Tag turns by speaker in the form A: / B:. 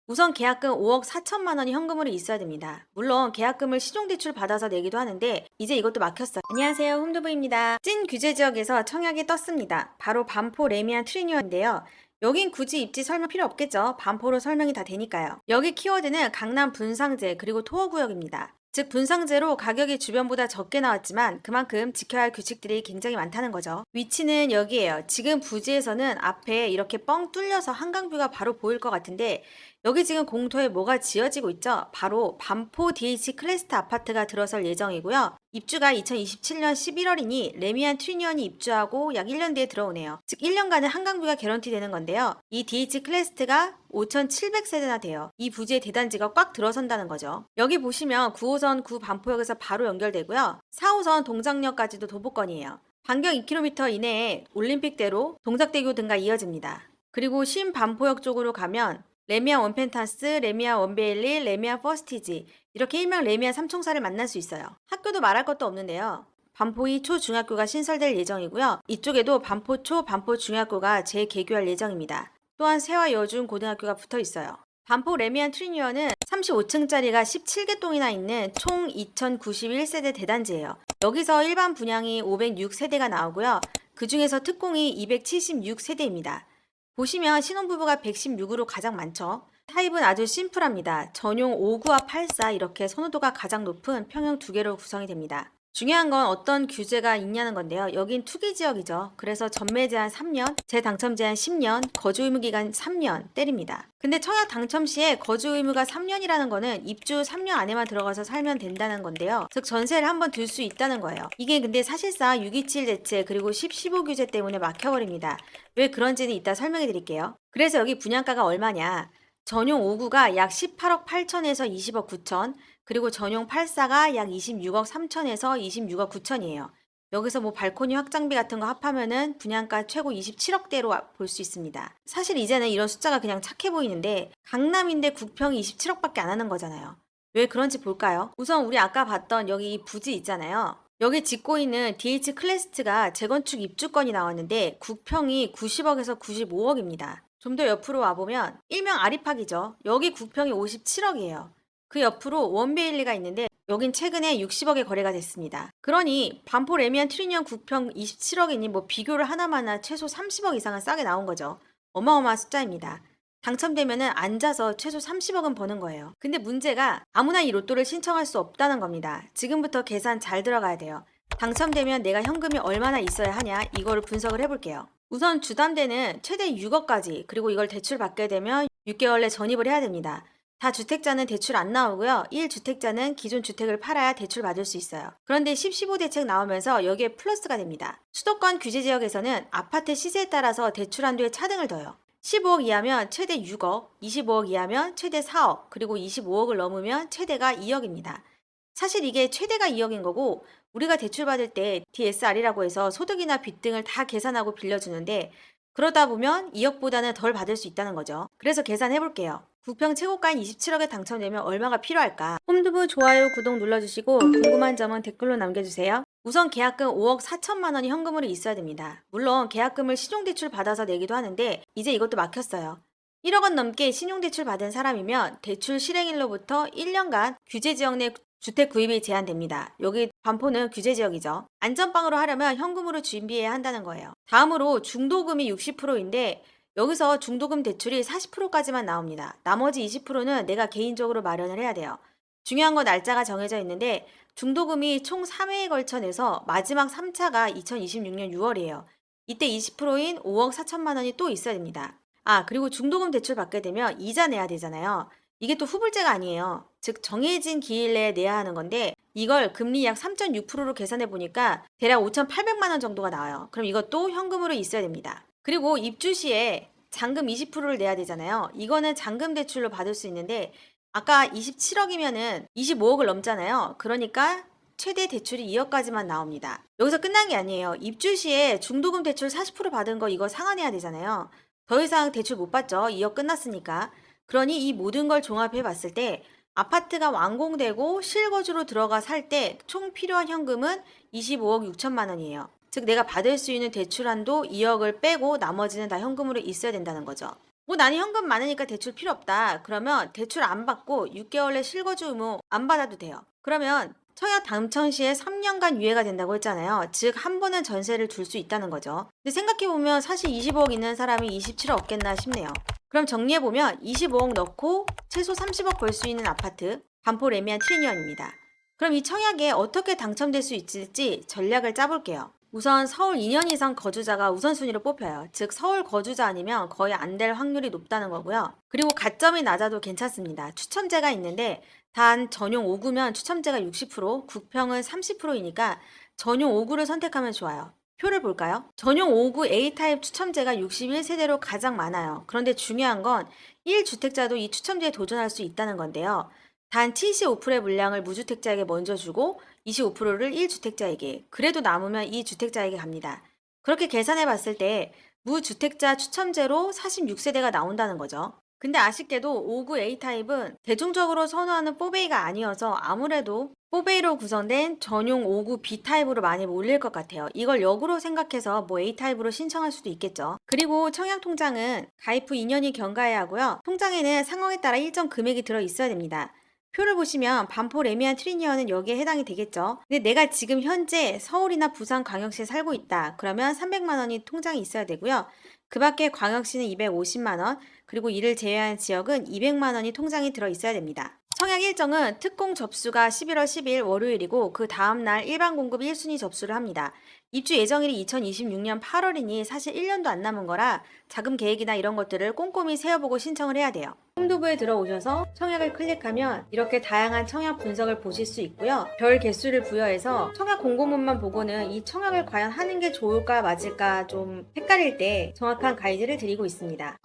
A: 우선 계약금 5억 4천만 원이 현금으로 있어야 됩니다. 물론 계약금을 신용대출 받아서 내기도 하는데 이제 이것도 막혔어요. 안녕하세요, 홈드부입니다. 찐 규제 지역에서 청약이 떴습니다. 바로 반포 레미안 트리니어인데요. 여긴 굳이 입지 설명 필요 없겠죠. 반포로 설명이 다 되니까요. 여기 키워드는 강남 분상제 그리고 토어구역입니다. 즉 분상제로 가격이 주변보다 적게 나왔지만 그만큼 지켜야 할 규칙들이 굉장히 많다는 거죠. 위치는 여기에요. 지금 부지에서는 앞에 이렇게 뻥 뚫려서 한강뷰가 바로 보일 것 같은데 여기 지금 공터에 뭐가 지어지고 있죠? 바로 반포 DH 클래스트 아파트가 들어설 예정이고요. 입주가 2027년 11월이니 레미안 트리니언이 입주하고 약 1년 뒤에 들어오네요. 즉 1년간은 한강뷰가 개런티 되는 건데요. 이 DH 클래스트가 5,700세대나 돼요. 이 부지의 대단지가 꽉 들어선다는 거죠. 여기 보시면 9호선 구 반포역에서 바로 연결되고요. 4호선 동작역까지도 도보권이에요. 반경 2km 이내에 올림픽대로 동작대교 등과 이어집니다. 그리고 신반포역 쪽으로 가면 레미안 원펜타스, 레미안 원베일리, 레미안 퍼스티지 이렇게 일명 레미안 삼총사를 만날 수 있어요. 학교도 말할 것도 없는데요. 반포이 초중학교가 신설될 예정이고요. 이쪽에도 반포초, 반포중학교가 재개교할 예정입니다. 또한 세화 여중 고등학교가 붙어 있어요. 반포 레미안 트리니어는 35층짜리가 17개 동이나 있는 총 2091세대 대단지예요. 여기서 일반 분양이 506세대가 나오고요. 그 중에서 특공이 276세대입니다. 보시면 신혼부부가 116으로 가장 많죠. 타입은 아주 심플합니다. 전용 5구와 84 이렇게 선호도가 가장 높은 평형 두 개로 구성이 됩니다. 중요한 건 어떤 규제가 있냐는 건데요. 여긴 투기 지역이죠. 그래서 전매 제한 3년, 재당첨 제한 10년, 거주 의무 기간 3년 때립니다. 근데 청약 당첨 시에 거주 의무가 3년이라는 거는 입주 3년 안에만 들어가서 살면 된다는 건데요. 즉 전세를 한번 들 수 있다는 거예요. 이게 근데 사실상 627 대체 그리고 1015 규제 때문에 막혀버립니다. 왜 그런지는 이따 설명해 드릴게요. 그래서 여기 분양가가 얼마냐? 전용 5구가 약 18억 8천에서 20억 9천, 그리고 전용 84가 약 26억 3천에서 26억 9천이에요. 여기서 뭐 발코니 확장비 같은 거 합하면은 분양가 최고 27억대로 볼 수 있습니다. 사실 이제는 이런 숫자가 그냥 착해 보이는데 강남인데 국평이 27억밖에 안 하는 거잖아요. 왜 그런지 볼까요? 우선 우리 아까 봤던 여기 이 부지 있잖아요. 여기 짓고 있는 DH 클래스트가 재건축 입주권이 나왔는데 국평이 90억에서 95억입니다. 좀 더 옆으로 와보면 일명 아리팍이죠. 여기 국평이 57억이에요. 그 옆으로 원베일리가 있는데 여긴 최근에 60억에 거래가 됐습니다. 그러니 반포 레미안 트리니언 국평 27억이니 뭐 비교를 하나마나 최소 30억 이상은 싸게 나온 거죠. 어마어마한 숫자입니다. 당첨되면은 앉아서 최소 30억은 버는 거예요. 근데 문제가 아무나 이 로또를 신청할 수 없다는 겁니다. 지금부터 계산 잘 들어가야 돼요. 당첨되면 내가 현금이 얼마나 있어야 하냐 이거를 분석을 해볼게요. 우선 주담대는 최대 6억까지 그리고 이걸 대출받게 되면 6개월 내 전입을 해야 됩니다. 다주택자는 대출 안 나오고요. 1주택자는 기존 주택을 팔아야 대출 받을 수 있어요. 그런데 10-15 대책 나오면서 여기에 플러스가 됩니다. 수도권 규제 지역에서는 아파트 시세에 따라서 대출 한도에 차등을 둬요. 15억 이하면 최대 6억, 25억 이하면 최대 4억, 그리고 25억을 넘으면 최대가 2억입니다. 사실 이게 최대가 2억인 거고 우리가 대출받을 때 DSR이라고 해서 소득이나 빚 등을 다 계산하고 빌려주는데 그러다 보면 2억보다는 덜 받을 수 있다는 거죠. 그래서 계산해 볼게요. 국평 최고가인 27억에 당첨되면 얼마가 필요할까? 홈드부 좋아요, 구독 눌러주시고 궁금한 점은 댓글로 남겨주세요. 우선 계약금 5억 4천만 원이 현금으로 있어야 됩니다. 물론 계약금을 신용대출 받아서 내기도 하는데 이제 이것도 막혔어요. 1억 원 넘게 신용대출 받은 사람이면 대출 실행일로부터 1년간 규제지역 내 주택 구입이 제한됩니다. 여기 반포는 규제지역이죠. 안전빵으로 하려면 현금으로 준비해야 한다는 거예요. 다음으로 중도금이 60%인데 여기서 중도금 대출이 40%까지만 나옵니다. 나머지 20%는 내가 개인적으로 마련을 해야 돼요. 중요한 건 날짜가 정해져 있는데 중도금이 총 3회에 걸쳐 내서 마지막 3차가 2026년 6월이에요. 이때 20%인 5억 4천만 원이 또 있어야 됩니다. 아, 그리고 중도금 대출 받게 되면 이자 내야 되잖아요. 이게 또 후불제가 아니에요. 즉 정해진 기일 내에 내야 하는 건데 이걸 금리 약 3.6%로 계산해 보니까 대략 5,800만 원 정도가 나와요. 그럼 이것도 현금으로 있어야 됩니다. 그리고 입주 시에 잔금 20%를 내야 되잖아요. 이거는 잔금 대출로 받을 수 있는데 아까 27억이면은 25억을 넘잖아요. 그러니까 최대 대출이 2억까지만 나옵니다. 여기서 끝난 게 아니에요. 입주 시에 중도금 대출 40% 받은 거 이거 상환해야 되잖아요. 더 이상 대출 못 받죠. 2억 끝났으니까. 그러니 이 모든 걸 종합해 봤을 때 아파트가 완공되고 실거주로 들어가 살 때 총 필요한 현금은 25억 6천만 원이에요. 즉 내가 받을 수 있는 대출 한도 2억을 빼고 나머지는 다 현금으로 있어야 된다는 거죠. 뭐 나는 현금 많으니까 대출 필요 없다. 그러면 대출 안 받고 6개월 내 실거주 의무 안 받아도 돼요. 그러면 청약 당첨 시에 3년간 유예가 된다고 했잖아요. 즉, 한 번은 전세를 줄 수 있다는 거죠. 근데 생각해보면 사실 25억 있는 사람이 27억 얻겠나 싶네요. 그럼 정리해보면 25억 넣고 최소 30억 벌 수 있는 아파트, 반포 레미안 트리니언입니다. 그럼 이 청약에 어떻게 당첨될 수 있을지 전략을 짜볼게요. 우선 서울 2년 이상 거주자가 우선순위로 뽑혀요. 즉 서울 거주자 아니면 거의 안 될 확률이 높다는 거고요. 그리고 가점이 낮아도 괜찮습니다. 추첨제가 있는데 단 전용 5구면 추첨제가 60%, 국평은 30%이니까 전용 5구를 선택하면 좋아요. 표를 볼까요? 전용 5구 A타입 추첨제가 61세대로 가장 많아요. 그런데 중요한 건 1주택자도 이 추첨제에 도전할 수 있다는 건데요. 단 75%의 물량을 무주택자에게 먼저 주고 25%를 1주택자에게, 그래도 남으면 2주택자에게 갑니다. 그렇게 계산해 봤을 때 무주택자 추첨제로 46세대가 나온다는 거죠. 근데 아쉽게도 5구 A타입은 대중적으로 선호하는 4베이가 아니어서 아무래도 4베이로 구성된 전용 5구 B타입으로 많이 몰릴 것 같아요. 이걸 역으로 생각해서 뭐 A타입으로 신청할 수도 있겠죠. 그리고 청약통장은 가입 후 2년이 경과해야 하고요. 통장에는 상황에 따라 일정 금액이 들어 있어야 됩니다. 표를 보시면 반포 레미안 트리니언은 여기에 해당이 되겠죠. 근데 내가 지금 현재 서울이나 부산 광역시에 살고 있다. 그러면 300만 원이 통장에 있어야 되고요. 그 밖에 광역시는 250만 원, 그리고 이를 제외한 지역은 200만 원이 통장에 들어 있어야 됩니다. 청약 일정은 특공 접수가 11월 10일 월요일이고 그 다음날 일반 공급 1순위 접수를 합니다. 입주 예정일이 2026년 8월이니 사실 1년도 안 남은 거라 자금 계획이나 이런 것들을 꼼꼼히 세어보고 신청을 해야 돼요. 홈도부에 들어오셔서 청약을 클릭하면 이렇게 다양한 청약 분석을 보실 수 있고요. 별 개수를 부여해서 청약 공고문만 보고는 이 청약을 과연 하는 게 좋을까 맞을까 좀 헷갈릴 때 정확한 가이드를 드리고 있습니다.